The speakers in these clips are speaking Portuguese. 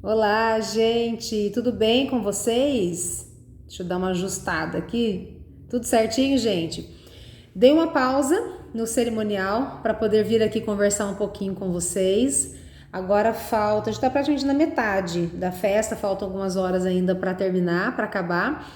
Olá, gente, tudo bem com vocês? Deixa eu dar uma ajustada aqui. Tudo certinho, gente? Dei uma pausa no cerimonial para poder vir aqui conversar um pouquinho com vocês. Agora falta, a gente está praticamente na metade da festa, faltam algumas horas ainda para terminar, para acabar.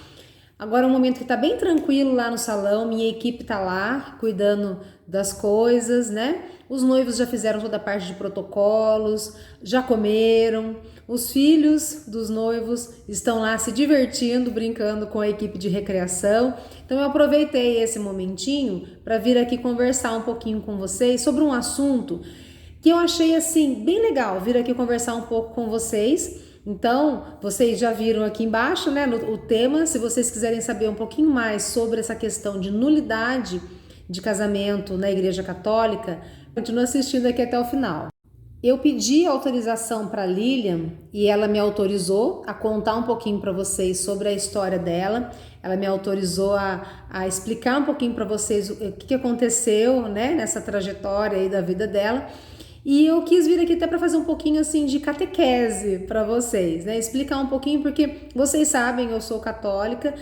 Agora é um momento que tá bem tranquilo lá no salão, minha equipe tá lá cuidando das coisas, né? Os noivos já fizeram toda a parte de protocolos, já comeram. Os filhos dos noivos estão lá se divertindo, brincando com a equipe de recreação. Então eu aproveitei esse momentinho para vir aqui conversar um pouquinho com vocês sobre um assunto que eu achei assim bem legal vir aqui conversar um pouco com vocês. Então, vocês já viram aqui embaixo, né, o tema. Se vocês quiserem saber um pouquinho mais sobre essa questão de nulidade de casamento na Igreja Católica, continue assistindo aqui até o final. Eu pedi autorização para Lilian e ela me autorizou a contar um pouquinho para vocês sobre a história dela. Ela me autorizou a explicar um pouquinho para vocês o que aconteceu, né, nessa trajetória aí da vida dela. E eu quis vir aqui até para fazer um pouquinho assim de catequese para vocês, né? Explicar um pouquinho porque vocês sabem, eu sou católica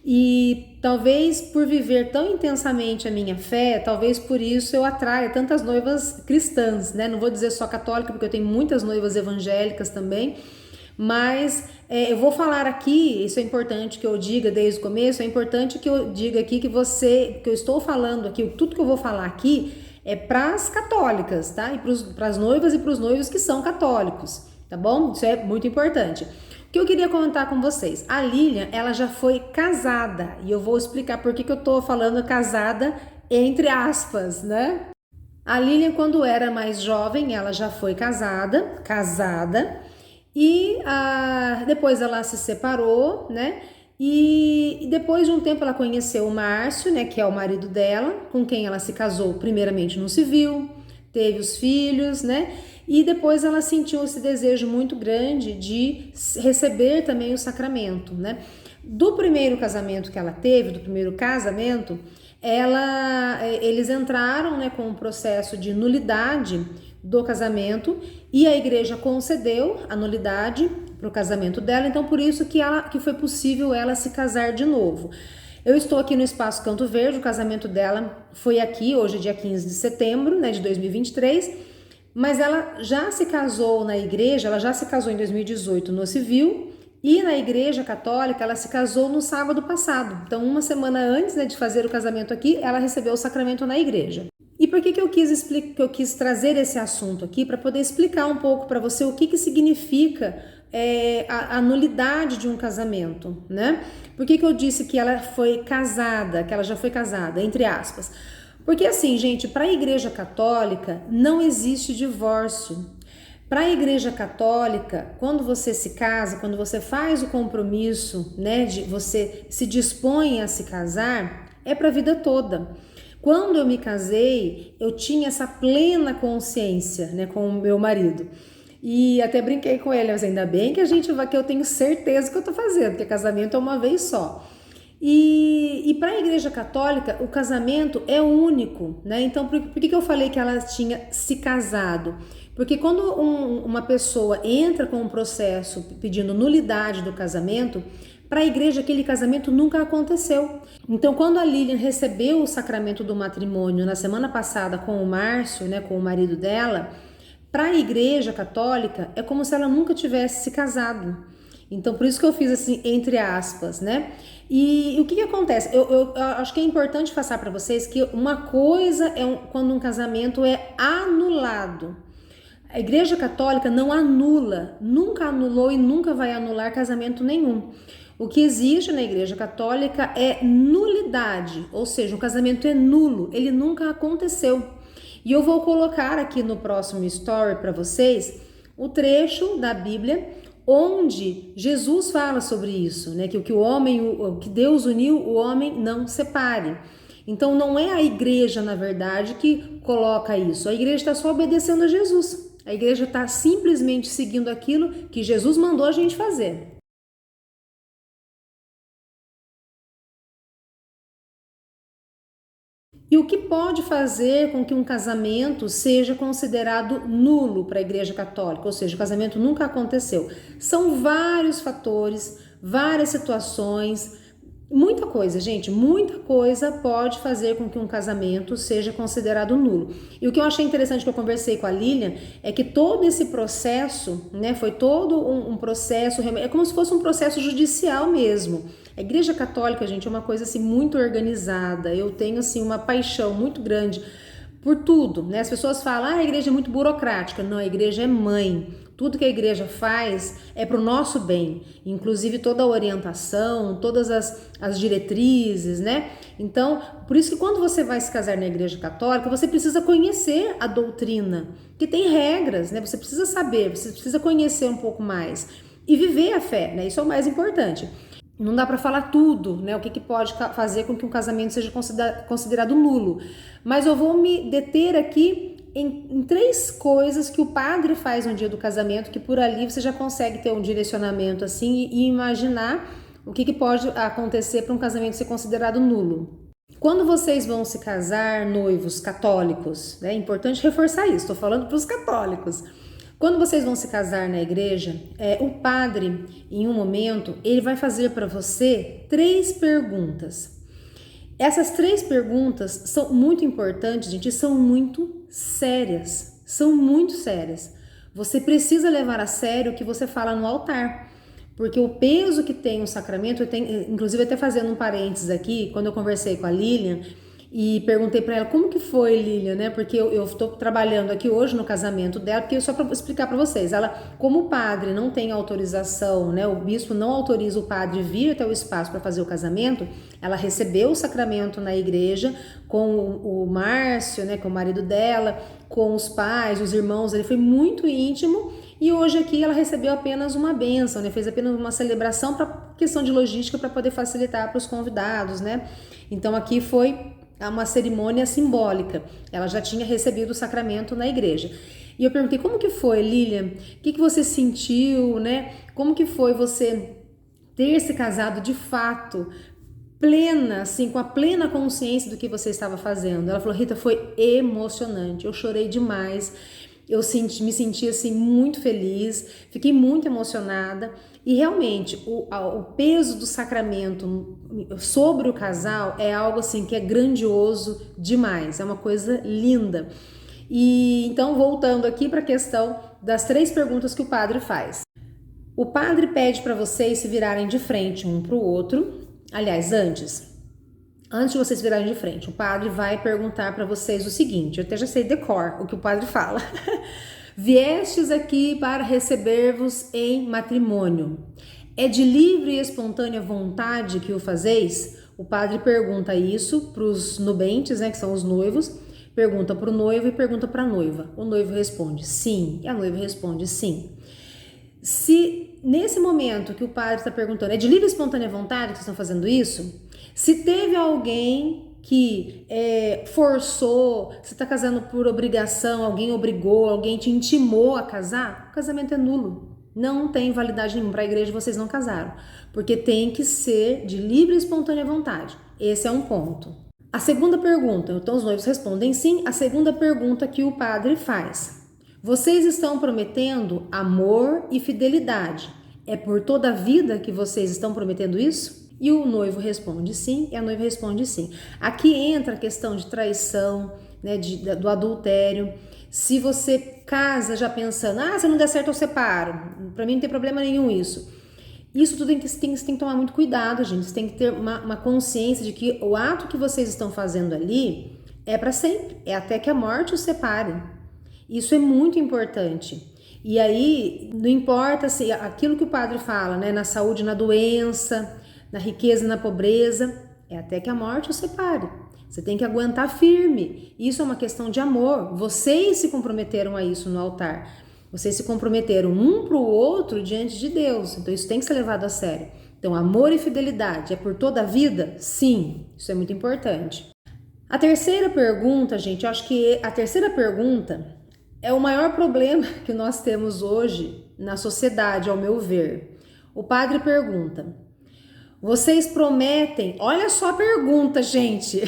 e talvez por viver tão intensamente a minha fé, talvez por isso eu atraia tantas noivas cristãs, né? Não vou dizer só católica, porque eu tenho muitas noivas evangélicas também, mas eu vou falar aqui, isso é importante que eu diga desde o começo, é importante que eu diga aqui que eu estou falando aqui, tudo que eu vou falar aqui é para as católicas, tá? E para as noivas e para os noivos que são católicos, tá bom? Isso é muito importante. O que eu queria comentar com vocês, a Lilian, ela já foi casada, e eu vou explicar por que eu tô falando casada entre aspas, né? A Lilian, quando era mais jovem, ela já foi casada, e depois ela se separou, né? E depois de um tempo ela conheceu o Márcio, né? Que é o marido dela, com quem ela se casou primeiramente no civil, teve os filhos, né? E depois ela sentiu esse desejo muito grande de receber também o sacramento, né? Do primeiro casamento que ela teve, do primeiro casamento, eles entraram, né, com um processo de nulidade do casamento e a igreja concedeu a nulidade para o casamento dela, então por isso que foi possível ela se casar de novo. Eu estou aqui no Espaço Canto Verde, o casamento dela foi aqui, hoje é dia 15 de setembro, né, de 2023, mas ela já se casou na igreja, ela já se casou em 2018 no civil, e na igreja católica ela se casou no sábado passado. Então, uma semana antes, né, de fazer o casamento aqui, ela recebeu o sacramento na igreja. E por que eu quis trazer esse assunto aqui? Para poder explicar um pouco para você o que significa a nulidade de um casamento, né? Por que eu disse que ela foi casada, que ela já foi casada, entre aspas? Porque assim, gente, para a Igreja Católica não existe divórcio. Para a Igreja Católica, quando você se casa, quando você faz o compromisso, né, de você se dispõe a se casar, é para a vida toda. Quando eu me casei, eu tinha essa plena consciência, né, com o meu marido. E até brinquei com ele, mas ainda bem que a gente vai, que eu tenho certeza que eu tô fazendo, porque casamento é uma vez só. E para a Igreja Católica, o casamento é único, né? Então, por que eu falei que ela tinha se casado? Porque quando uma pessoa entra com um processo pedindo nulidade do casamento, para a igreja aquele casamento nunca aconteceu. Então, quando a Lilian recebeu o sacramento do matrimônio na semana passada com o Márcio, né, com o marido dela, para a igreja católica é como se ela nunca tivesse se casado. Então, por isso que eu fiz assim, entre aspas, né? E o que acontece? Eu acho que é importante passar para vocês que uma coisa é quando um casamento é anulado. A Igreja Católica não anula, nunca anulou e nunca vai anular casamento nenhum. O que existe na Igreja Católica é nulidade, ou seja, o casamento é nulo, ele nunca aconteceu. E eu vou colocar aqui no próximo story para vocês o trecho da Bíblia onde Jesus fala sobre isso, né? Que o que Deus uniu, o homem não separe. Então não é a igreja, na verdade, que coloca isso. A igreja está só obedecendo a Jesus. A igreja está simplesmente seguindo aquilo que Jesus mandou a gente fazer. E o que pode fazer com que um casamento seja considerado nulo para a Igreja Católica, ou seja, o casamento nunca aconteceu? São vários fatores, várias situações, muita coisa, gente, muita coisa pode fazer com que um casamento seja considerado nulo. E o que eu achei interessante que eu conversei com a Lilian é que todo esse processo, né, foi todo um processo, é como se fosse um processo judicial mesmo. A Igreja Católica, gente, é uma coisa assim muito organizada. Eu tenho assim uma paixão muito grande por tudo, né? As pessoas falam, a igreja é muito burocrática. Não, a igreja é mãe. Tudo que a igreja faz é para o nosso bem, inclusive toda a orientação, todas as diretrizes, né? Então, por isso que quando você vai se casar na Igreja Católica, você precisa conhecer a doutrina, que tem regras, né? Você precisa saber, você precisa conhecer um pouco mais e viver a fé, né? Isso é o mais importante. Não dá para falar tudo, né? O que pode fazer com que um casamento seja considerado nulo. Mas eu vou me deter aqui em 3 coisas que o padre faz no dia do casamento, que por ali você já consegue ter um direcionamento assim e imaginar o que pode acontecer para um casamento ser considerado nulo. Quando vocês vão se casar, noivos católicos, é importante reforçar isso, estou falando para os católicos. Quando vocês vão se casar na igreja, o padre, em um momento, ele vai fazer para você 3 perguntas. Essas 3 perguntas são muito importantes, gente, e são muito sérias. São muito sérias. Você precisa levar a sério o que você fala no altar. Porque o peso que tem o sacramento, inclusive até fazendo um parênteses aqui, quando eu conversei com a Lilian, e perguntei para ela como que foi, Lilian, né? Porque eu estou trabalhando aqui hoje no casamento dela, porque só para explicar para vocês, ela, como o padre não tem autorização, né? O bispo não autoriza o padre vir até o espaço para fazer o casamento, ela recebeu o sacramento na igreja com o Márcio, né? Com o marido dela, com os pais, os irmãos, ele foi muito íntimo. E hoje aqui ela recebeu apenas uma bênção, né? Fez apenas uma celebração para questão de logística para poder facilitar para os convidados, né? Então aqui foi uma cerimônia simbólica. Ela já tinha recebido o sacramento na igreja. E eu perguntei, como que foi, Lilian? O que você sentiu, né? Como que foi você ter se casado de fato, plena, assim, com a plena consciência do que você estava fazendo? Ela falou, Rita, foi emocionante. Eu chorei demais. Eu me senti assim muito feliz, fiquei muito emocionada e realmente o peso do sacramento sobre o casal é algo assim que é grandioso demais, é uma coisa linda. E então voltando aqui para a questão das 3 perguntas que o padre faz. O padre pede para vocês se virarem de frente um para o outro. Aliás, antes de vocês virarem de frente, o padre vai perguntar para vocês o seguinte, eu até já sei de cor o que o padre fala. Viestes aqui para receber-vos em matrimônio. É de livre e espontânea vontade que o fazeis? O padre pergunta isso para os nubentes, né, que são os noivos, pergunta para o noivo e pergunta para a noiva. O noivo responde sim e a noiva responde sim. Se nesse momento que o padre está perguntando, é de livre e espontânea vontade que vocês estão fazendo isso? Se teve alguém que forçou, você está casando por obrigação, alguém obrigou, alguém te intimou a casar, o casamento é nulo. Não tem validade nenhuma. Para a igreja vocês não casaram, porque tem que ser de livre e espontânea vontade. Esse é um ponto. A segunda pergunta, então os noivos respondem sim. A segunda pergunta que o padre faz: vocês estão prometendo amor e fidelidade? É por toda a vida que vocês estão prometendo isso? E o noivo responde sim, e a noiva responde sim. Aqui entra a questão de traição, né, do adultério. Se você casa já pensando, se não der certo eu separo, pra mim não tem problema nenhum isso. Isso tudo você tem que tomar muito cuidado, gente. Você tem que ter uma consciência de que o ato que vocês estão fazendo ali é para sempre, é até que a morte os separe. Isso é muito importante. E aí, não importa se aquilo que o padre fala, né, na saúde, na doença, na riqueza e na pobreza, é até que a morte os separe. Você tem que aguentar firme. Isso é uma questão de amor. Vocês se comprometeram a isso no altar. Vocês se comprometeram um para o outro diante de Deus. Então isso tem que ser levado a sério. Então amor e fidelidade é por toda a vida? Sim, isso é muito importante. A terceira pergunta, gente, eu acho que a terceira pergunta é o maior problema que nós temos hoje na sociedade, ao meu ver. O padre pergunta: vocês prometem, olha só a pergunta, gente.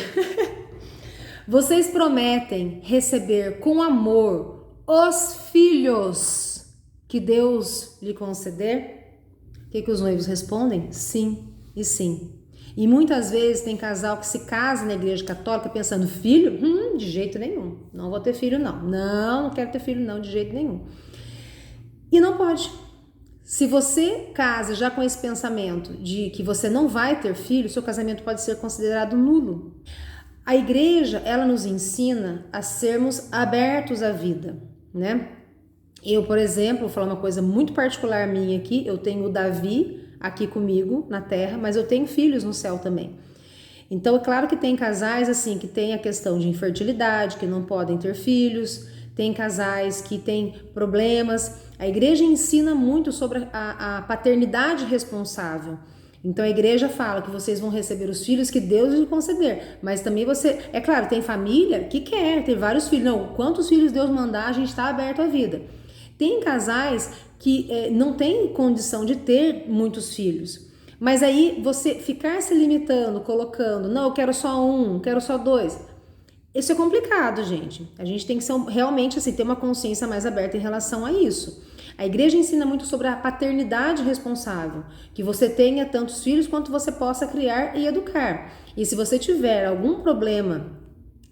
Vocês prometem receber com amor os filhos que Deus lhe conceder? O que os noivos respondem? Sim e sim. E muitas vezes tem casal que se casa na igreja católica pensando, filho? De jeito nenhum. Não vou ter filho, não. Não quero ter filho, não, de jeito nenhum. E não pode. Se você casa já com esse pensamento de que você não vai ter filho, seu casamento pode ser considerado nulo. A igreja, ela nos ensina a sermos abertos à vida, né? Eu, por exemplo, vou falar uma coisa muito particular minha aqui, eu tenho o Davi aqui comigo na terra, mas eu tenho filhos no céu também. Então, é claro que tem casais assim, que tem a questão de infertilidade, que não podem ter filhos, tem casais que têm problemas. A igreja ensina muito sobre a paternidade responsável. Então a igreja fala que vocês vão receber os filhos que Deus lhe conceder, mas também você, é claro, tem família que quer ter vários filhos, não, quantos filhos Deus mandar, a gente está aberto à vida. Tem casais que não tem condição de ter muitos filhos, mas aí você ficar se limitando, colocando, não, eu quero só um, quero só dois, isso é complicado, gente. A gente tem que ser realmente assim, ter uma consciência mais aberta em relação a isso. A igreja ensina muito sobre a paternidade responsável, que você tenha tantos filhos quanto você possa criar e educar. E se você tiver algum problema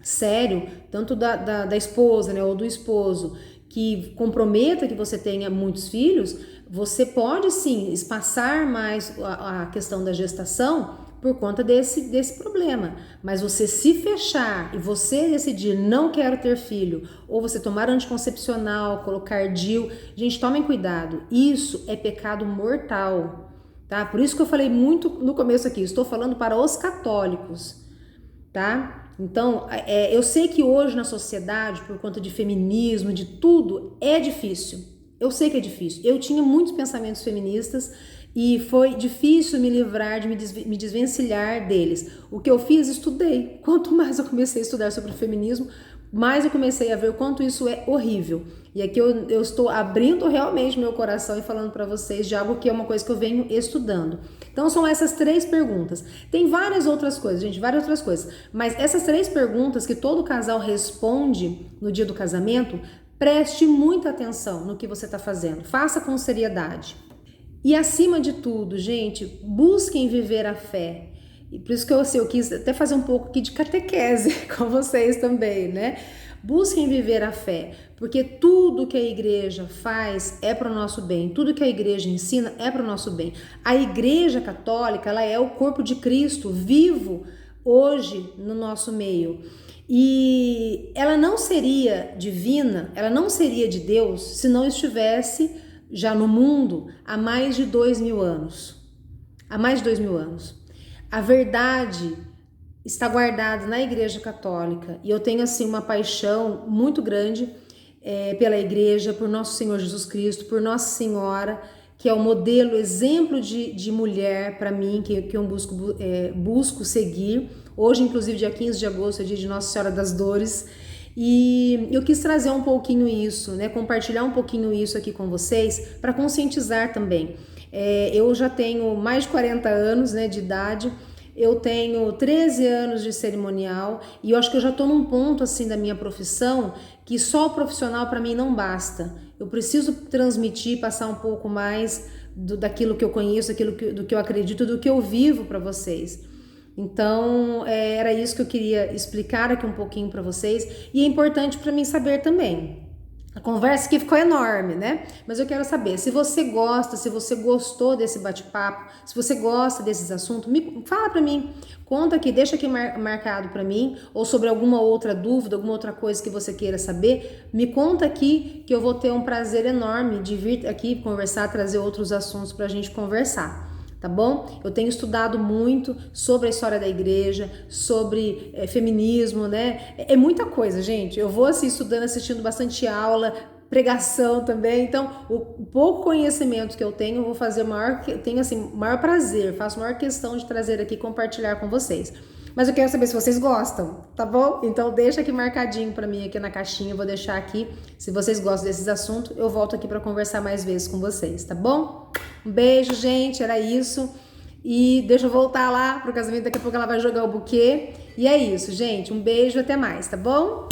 sério, tanto da esposa, né, ou do esposo, que comprometa que você tenha muitos filhos, você pode sim espaçar mais a questão da gestação por conta desse problema, mas você se fechar e você decidir não quero ter filho, ou você tomar anticoncepcional, colocar DIU, gente, tomem cuidado, isso é pecado mortal, tá? Por isso que eu falei muito no começo aqui, estou falando para os católicos, tá? Então, eu sei que hoje na sociedade, por conta de feminismo, de tudo, é difícil, eu sei que é difícil, eu tinha muitos pensamentos feministas, e foi difícil me livrar, de me desvencilhar deles. O que eu fiz, estudei. Quanto mais eu comecei a estudar sobre o feminismo, mais eu comecei a ver o quanto isso é horrível. E aqui eu estou abrindo realmente meu coração e falando para vocês de algo que é uma coisa que eu venho estudando. Então são essas 3 perguntas. Tem várias outras coisas, gente, várias outras coisas. Mas essas 3 perguntas que todo casal responde no dia do casamento, preste muita atenção no que você está fazendo. Faça com seriedade. E acima de tudo, gente, busquem viver a fé. E por isso que eu quis até fazer um pouco aqui de catequese com vocês também, né? Busquem viver a fé, porque tudo que a igreja faz é para o nosso bem, tudo que a igreja ensina é para o nosso bem. A igreja católica, ela é o corpo de Cristo vivo hoje no nosso meio. E ela não seria divina, ela não seria de Deus se não estivesse já no mundo há mais de 2000 anos. Há mais de 2000 anos. A verdade está guardada na Igreja Católica e eu tenho assim uma paixão muito grande pela Igreja, por Nosso Senhor Jesus Cristo, por Nossa Senhora, que é o modelo, exemplo de mulher para mim, que eu busco seguir. Hoje, inclusive, dia 15 de agosto, é dia de Nossa Senhora das Dores. E eu quis trazer um pouquinho isso, né? Compartilhar um pouquinho isso aqui com vocês para conscientizar também. Eu já tenho mais de 40 anos, né, de idade, eu tenho 13 anos de cerimonial e eu acho que eu já estou num ponto assim da minha profissão que só o profissional para mim não basta. Eu preciso transmitir, passar um pouco mais daquilo que eu conheço, do que eu acredito, do que eu vivo para vocês. Então, era isso que eu queria explicar aqui um pouquinho para vocês e é importante para mim saber também. A conversa aqui ficou enorme, né? Mas eu quero saber, se você gosta, se você gostou desse bate-papo, se você gosta desses assuntos, fala para mim, conta aqui, deixa aqui marcado para mim, ou sobre alguma outra dúvida, alguma outra coisa que você queira saber, me conta aqui que eu vou ter um prazer enorme de vir aqui conversar, trazer outros assuntos para a gente conversar. Tá bom? Eu tenho estudado muito sobre a história da igreja, sobre feminismo, né? É muita coisa, gente. Eu vou assim estudando, assistindo bastante aula, pregação também. Então, o pouco conhecimento que eu tenho, eu vou fazer maior prazer, faço maior questão de trazer aqui e compartilhar com vocês. Mas eu quero saber se vocês gostam, tá bom? Então deixa aqui marcadinho pra mim aqui na caixinha, eu vou deixar aqui. Se vocês gostam desses assuntos, eu volto aqui pra conversar mais vezes com vocês, tá bom? Um beijo, gente, era isso. E deixa eu voltar lá pro casamento, daqui a pouco ela vai jogar o buquê. E é isso, gente. Um beijo, até mais, tá bom?